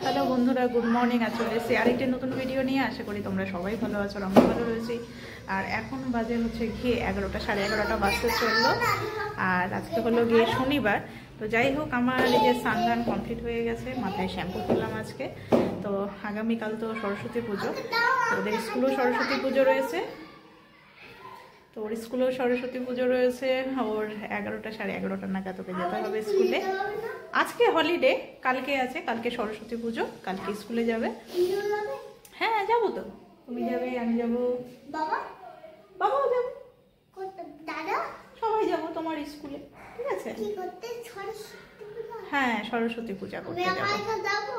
Hello বন্ধুরা, good morning. আজ চলে এসেছি আরেকটি নতুন ভিডিও নিয়ে। আশা করি তোমরা সবাই ভালো আছো, আমরা ভালো রয়েছি। আর এখন বাজে হচ্ছে গিয়ে 11টা, 11:30 বাজতে চললো। আর আজকে হলো গিয়ে শনিবার। তো যাই হোক, আমার এই যে স্নান কমপ্লিট হয়ে গেছে, মাথায় শ্যাম্পু করলাম আজকে। তো আগামীকাল তো সরস্বতী পুজো, তো ওদের স্কুলেও সরস্বতী পুজো রয়েছে। তো ওর স্কুলেও সরস্বতী পুজো রয়েছে। ওর 11টা, 11:30 নাগাদ ওকে যেতে হবে স্কুলে। আজকে হলিডে, কালকে আছে, কালকে সরস্বতী পুজো, কালকে স্কুলে যাবে। হ্যাঁ যাবো তো, তুমি যাবে, আমি যাবো, বাবাও যাবো, দাদা সবাই যাবো তোমার স্কুলে, ঠিক আছে? হ্যাঁ সরস্বতী পূজা করতে যাবো।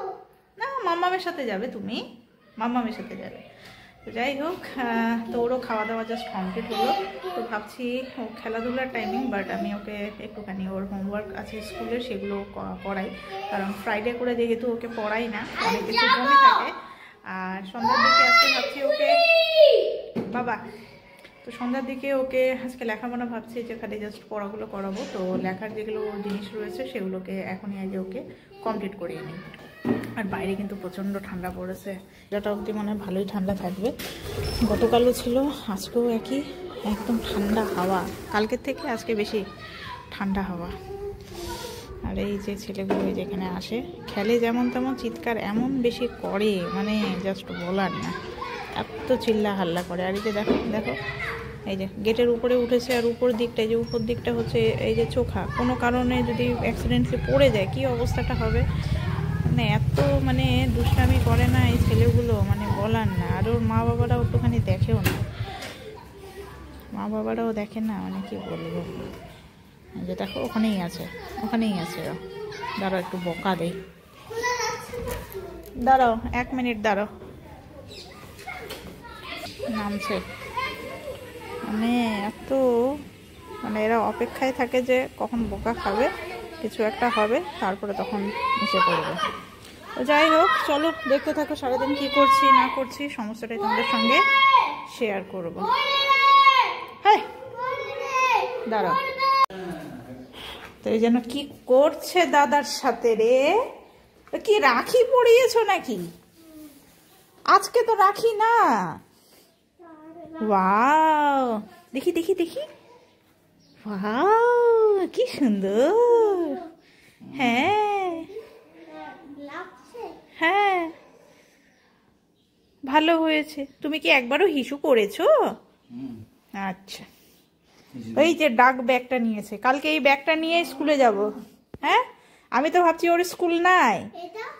না, মাম্মামের সাথে যাবে, তুমি মাম্মামের সাথে যাবে। তো যাই হোক, তো ওরও খাওয়া দাওয়া জাস্ট কমপ্লিট হলো। তো ভাবছি ও খেলাধুলার টাইমিং, বাট আমি ওকে একটুখানি ওর হোমওয়ার্ক আছে স্কুলের, সেগুলো করাই। কারণ ফ্রাইডে করে যেহেতু ওকে পড়াই না, অনেক কিছু জমে থাকে। আর সন্ধ্যার দিকে আজকে ভাবছি ওকে, বাবা, তো সন্ধ্যার দিকে ওকে আজকে লেখাপড়া ভাবছি যে খালি জাস্ট পড়াগুলো করাবো। তো লেখার যেগুলো জিনিস রয়েছে সেগুলোকে এখনই আগে ওকে কমপ্লিট করিয়ে নিই। আর বাইরে কিন্তু প্রচণ্ড ঠান্ডা পড়েছে, এটা অবধি মনে হয় ভালোই ঠান্ডা থাকবে। গতকালও ছিল, আজকেও একই, একদম ঠান্ডা হাওয়া, কালকের থেকে আজকে বেশি ঠান্ডা হাওয়া। আর এই যে ছেলেগুলো যেখানে আসে, খেলে যেমন তেমন, চিৎকার এমন বেশি করে, মানে জাস্ট বলার না, এত চিল্লা হাল্লা করে। আর এই যে দেখো দেখো, এই যে গেটের উপরে উঠেছে, আর উপর দিকটা, এই যে উপর দিকটা হচ্ছে এই যে চোখা, কোনো কারণে যদি অ্যাক্সিডেন্টলি পড়ে যায় কি অবস্থাটা হবে, মানে এত মানে দুষ্টামি করে না এই ছেলেগুলো, মানে বলার না। আর ওর মা বাবারাও একটুখানি দেখেও না, মা বাবারাও দেখে না, মানে কি বলবো। যে দেখো ওখানেই আছে, ওখানেই আছে। দাঁড়াও একটু বকা দেই, দাঁড়াও 1 মিনিট দাঁড়াও। নামছে, মানে এত, মানে এরা অপেক্ষায় থাকে যে কখন বোকা খাবে, কিছু একটা হবে, তারপরে তখন এসে পড়বে। তো যাই হোক, চলো দেখতে থাকো সারাদিন কি করছি না করছি, সমস্তটাই তোমাদের সঙ্গে শেয়ার করব। হ্যাঁ দাঁড়াও, তো এই যেন কি করছে দাদার সাথে রে, কি রাখি পরিয়েছো নাকি? আজকে তো রাখি না। ওয়াও, দেখি দেখি দেখি, ওয়াও কি সুন্দর। হ্যাঁ হ্যাঁ ভালো হয়েছে। তুমি কি একবারও হিসু করেছো? আচ্ছা, এই যে ডাক ব্যাগটা নিয়েছে, কালকে এই ব্যাগটা নিয়ে স্কুলে যাব। হ্যাঁ, আমি তো ভাবছি ওর স্কুল নাই,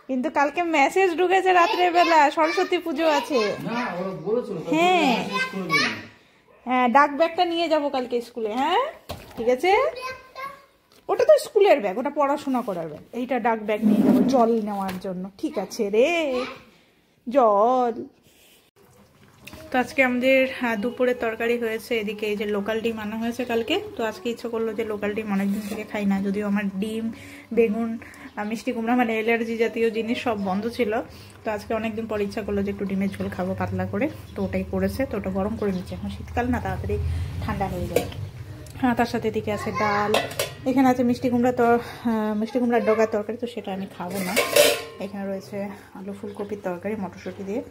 কিন্তু কালকে মেসেজ ঢুকেছে রাত্রের বেলা সরস্বতী পুজো আছে। হ্যাঁ হ্যাঁ, ডাক ব্যাগটা নিয়ে যাব কালকে স্কুলে। হ্যাঁ ঠিক আছে, ওটা তো স্কুলের ব্যাগ, ওটা পড়াশোনা করার ব্যাগ, এইটা ডাক ব্যাগ নিয়ে যাবো জল নেওয়ার জন্য। ঠিক আছে রে, জল। তো আজকে আমাদের দুপুরের তরকারি হয়েছে, এদিকে এই যে লোকাল ডিম আনা হয়েছে কালকে। তো আজকে ইচ্ছে করলো যে লোকাল ডিম অনেকদিন থেকে খাই না, যদিও আমার ডিম, বেগুন, মিষ্টি কুমড়া, মানে অ্যালার্জি জাতীয় জিনিস সব বন্ধ ছিল। তো আজকে অনেকদিন পর ইচ্ছা করলো যে একটু ডিমের ঝোল খাবো পাতলা করে, তো ওটাই করেছে। তো ওটা গরম করে নিচ্ছে, এখন শীতকাল না, তাড়াতাড়ি ঠান্ডা হয়ে যায়। হ্যাঁ, তার সাথে এদিকে আছে ডাল, এখানে আছে মিষ্টি কুমড়া, তো মিষ্টি কুমড়ার ডগার তরকারি, তো সেটা আমি খাবো না। এখানে রয়েছে আলু ফুলকপির তরকারি মটরশুঁটি দিয়ে,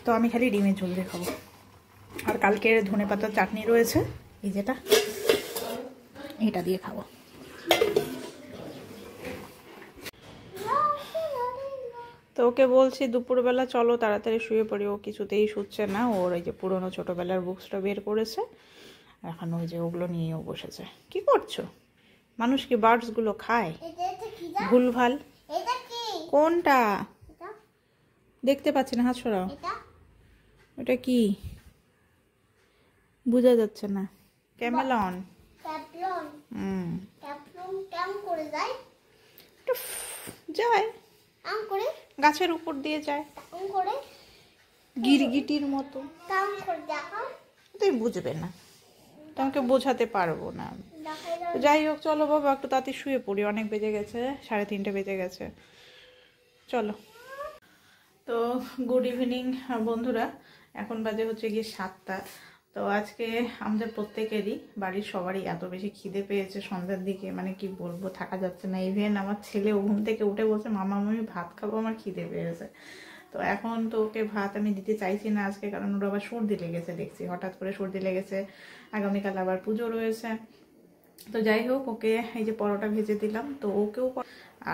তো আমি খালি ডিমের ঝোল দিয়ে খাবো। আর কালকের ধনেপাতার চাটনি রয়েছে, এই যেটা, এটা দিয়ে খাবো। তো ওকে বলছি দুপুরবেলা চলো তাড়াতাড়ি শুয়ে পড়ি, ও কিছুতেই শুচ্ছে না। ওর এই যে পুরোনো ছোটোবেলার বুকসটা বের করেছে, এখন ওই যে ওগুলো নিয়েও বসেছে। কি করছো? মানুষ কি বার্ডসগুলো খায়? ভুলভাল। কোনটা দেখতে পাচ্ছি না, হাত সরাও। ওটা কি বোঝা যাচ্ছে না? ক্যামেলন। যায় গাছের উপর দিয়ে যায়, গিরগিটির মতো। তুই বুঝবে না, তোমাকে বোঝাতে পারবো না। যাই হোক, চলো বাবা একটু তাড়াতাড়ি শুয়ে পড়ি, অনেক বেজে গেছে, 3:30 বেজে গেছে। চলো। তো গুড ইভিনিং বন্ধুরা, এখন বাজে হচ্ছে গিয়ে 7টা। তো আজকে আমাদের প্রত্যেকেরই বাড়ির সবারই এত বেশি খিদে পেয়েছে সন্ধ্যার দিকে, মানে কি বলবো, থাকা যাচ্ছে না। ইভেন আমার ছেলে ঘুম থেকে উঠে বলছে মামা আমি ভাত খাবো, আমার খিদে পেয়েছে। তো এখন তো ওকে ভাত আমি দিতে চাইছি না আজকে, কারণ ওর আবার সর্দি লেগেছে, দেখছি হঠাৎ করে সর্দি লেগেছে। আগামীকাল আবার পুজো রয়েছে। তো যাই হোক, ওকে এই যে পরোটা ভেজে দিলাম, তো ওকেও,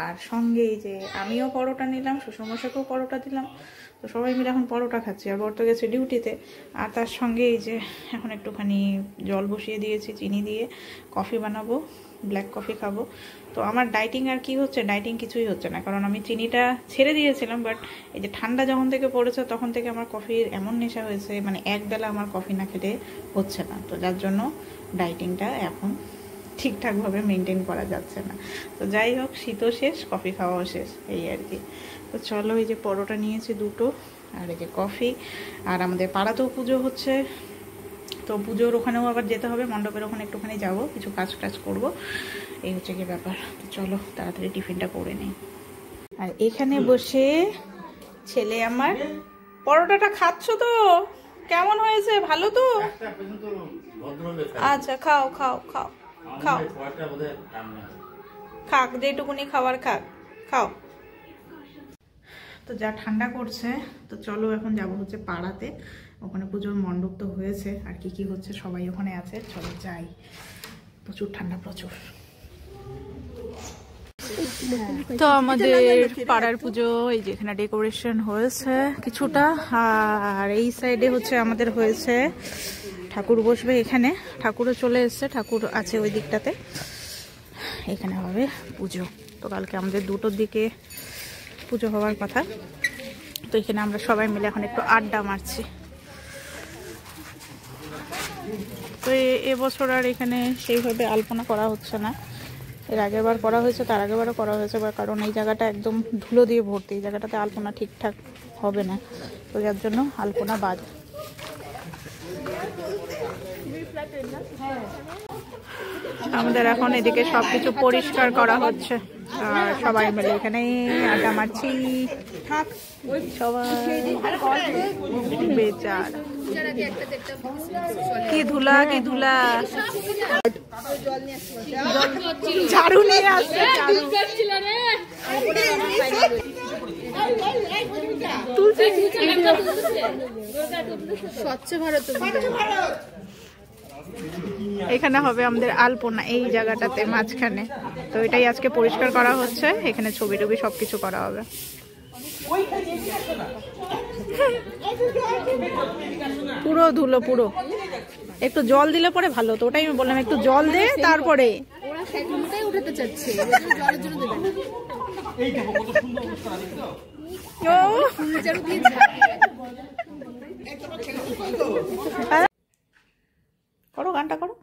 আর সঙ্গে এই যে আমিও পরোটা নিলাম, শ্বশুরমশাইকেও পরোটা দিলাম। তো সবাই মিলে এখন পরোটা খাচ্ছি। আর বর তো গেছে ডিউটিতে। আর তার সঙ্গে এই যে এখন একটুখানি জল বসিয়ে দিয়েছি চিনি দিয়ে, কফি বানাবো, ব্ল্যাক কফি খাবো। তো আমার ডাইটিং আর কি হচ্ছে, ডাইটিং কিছুই হচ্ছে না, কারণ আমি চিনিটা ছেড়ে দিয়েছিলাম। বাট এই যে ঠান্ডা যখন থেকে পড়েছে তখন থেকে আমার কফির এমন নেশা হয়েছে, মানে একবেলা আমার কফি না খেতে হচ্ছে না। তো যার জন্য ডাইটিংটা এখন ঠিকঠাকভাবে মেনটেন করা যাচ্ছে না। তো যাই হোক, শীতও শেষ, কফি খাওয়াও শেষ, এই আর কি। তো চলো, এই যে পরোটা নিয়েছি দুটো, আর এই যে কফি। আর আমাদের পাড়াতেও পুজো হচ্ছে, তো পুজোর ওখানেও আবার যেতে হবে, মণ্ডপের ওখানে একটুখানি যাবো, কিছু কাজ টাজ করবো, এই হচ্ছে কি ব্যাপার। তো চলো তাড়াতাড়ি টিফিনটা করে নিই। আর এখানে বসে ছেলে আমার পরোটাটা খাচ্ছ তো, কেমন হয়েছে, ভালো তো? আচ্ছা, খাও খাও খাও খাও, খাক যেটুকুনি খাবার খাক, খাও। তো যা ঠান্ডা করছে, তো চলো এখন যাব হচ্ছে পাড়াতে, ওখানে পুজোর মণ্ডপ তো হয়েছে, আর কি কি হচ্ছে সবাই ওখানে আছে, চলো যাই। প্রচুর ঠান্ডা, প্রচুর। তো আমাদের পাড়ার পুজো এই যে এখানে ডেকোরেশন হয়েছে কিছুটা, আর এই সাইডে হচ্ছে আমাদের হয়েছে ঠাকুর বসবে এখানে, ঠাকুরও চলে এসছে, ঠাকুর আছে ওই দিকটাতে, এখানে হবে পুজো। তো কালকে আমাদের 2টোর দিকে পুজো হওয়ার কথা। তো এখানে আমরা সবাই মিলে এখন একটু আড্ডা মারছি। তো এবছর আর এখানে সেইভাবে আলপনা করা হচ্ছে না, এর আগেরবার করা হয়েছে, তার আগেরবারও করা হয়েছে, কারণ এই জায়গাটা একদম ধুলো দিয়ে ভর্তি, এই জায়গাটাতে আলপনা ঠিকঠাক হবে না, তো যার জন্য আলপনা বাদ। আমাদের এখন এদিকে সবকিছু পরিষ্কার করা হচ্ছে, আর সবাই মিলে এখানে আড্ডা মারছি সবাই। বেচার কি ধুলা, কি ধুলা, ঝাড়ু নিয়ে আসছে, স্বচ্ছ ভারত। এখানে হবে আমাদের আলপনা এই জায়গাটাতে মাঝখানে, তো এটাই আজকে পরিষ্কার করা হচ্ছে, এখানে ছবি টবি সবকিছু করা হবে। পুরো ধুলো, পুরো। একটু জল দিলে পরে ভালো, তো ওটাই আমি বললাম একটু জল দে, তারপরে ওরা সেগুলোটাই উঠাতে চাচ্ছে, জলের জন্য দেবে না। করো, গানটা করো।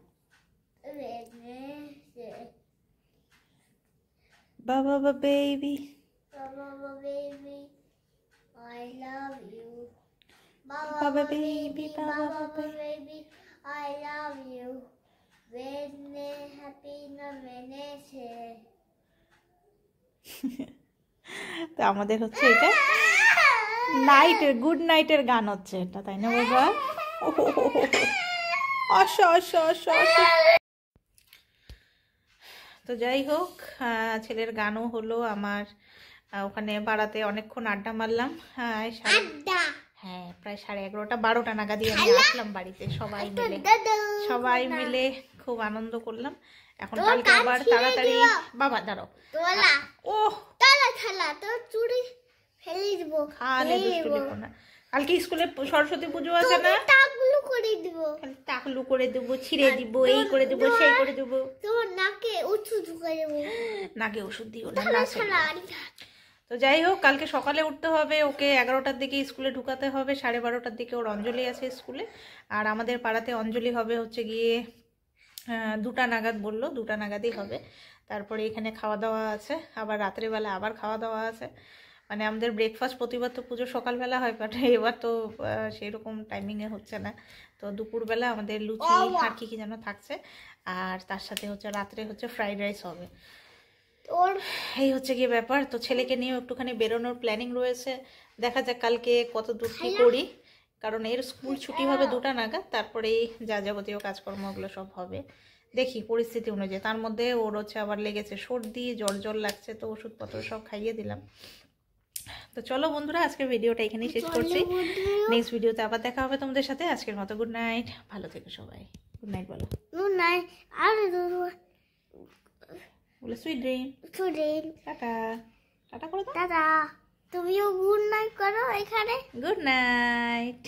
বাবা baby, Baba baby, I love you. Baba baby, Baba baby, I love you. Venne happy na venese. তো আমাদের হচ্ছে এটা নাইটের, গুড নাইটের গান হচ্ছে এটা, তাই না বাবা? আসো আসো আসো আসো। তো যাই হোক, ছেলের গানও হলো, আমার ওখানে পাড়াতে অনেকক্ষণ আড্ডা মারলাম। হ্যাঁ, প্রায় 11:30 12টা নাগাদই আমি আসলাম বাড়িতে, সবাই মিলে খুব আনন্দ করলাম। এখন কালকে আবার তাড়াতাড়ি, বাবা দাঁড়াও, ও খালে দুষ্টুমি করো না। কালকে স্কুলে সরস্বতী পুজো আছে না, টাকলু করে দেবো, ছিঁড়ে দিব, এই করে দেবো, সেই করে দেবো, নাকে ওষুধ দিও না। তো যাই হোক, কালকে সকালে উঠতে হবে, ওকে 11টার দিকে স্কুলে ঢুকাতে হবে, 12:30টার দিকে ওর অঞ্জলি আছে স্কুলে। আর আমাদের পাড়াতে অঞ্জলি হবে হচ্ছে গিয়ে 2টা নাগাদ, বললো 2টা নাগাদই হবে। তারপরে এখানে খাওয়া দাওয়া আছে, আবার রাত্রেবেলা আবার খাওয়া দাওয়া আছে। মানে আমাদের ব্রেকফাস্ট প্রতিবার তো পুজো সকালবেলা হয়, বাট এবার তো সেরকম টাইমিংয়ে হচ্ছে না। তো দুপুরবেলা আমাদের লুচি আর কি যেন থাকছে, আর তার সাথে হচ্ছে রাত্রে হচ্ছে ফ্রাইড রাইস হবে। এই হচ্ছে কি ব্যাপার। তো ছেলেকে নিয়ে একটুখানি বেরোনোর প্ল্যানিং রয়েছে, দেখা যাক কালকে কত দূর কি করি। কারণ এর স্কুল ছুটি হবে 2টা নাগাদ, তারপরেই যা যাবতীয় কাজকর্ম ওগুলো সব হবে। দেখি পরিস্থিতি অনুযায়ী। তার মধ্যে ওর হচ্ছে আবার লেগেছে সর্দি, জ্বর লাগছে, তো ওষুধপত্র সব খাইয়ে দিলাম। তো চলো বন্ধুরা, আজকের ভিডিওটা এখানেই শেষ করছি। নেক্সট ভিডিওতে আবার দেখা হবে তোমাদের সাথে। আজকের মতো গুড নাইট, ভালো থেকো সবাই। গুড নাইট বলো। Good night. বলে sweet dream. Today. Tata, tata করে দাও। দাদা তুমিও গুড নাইট করো এখানে। Good night.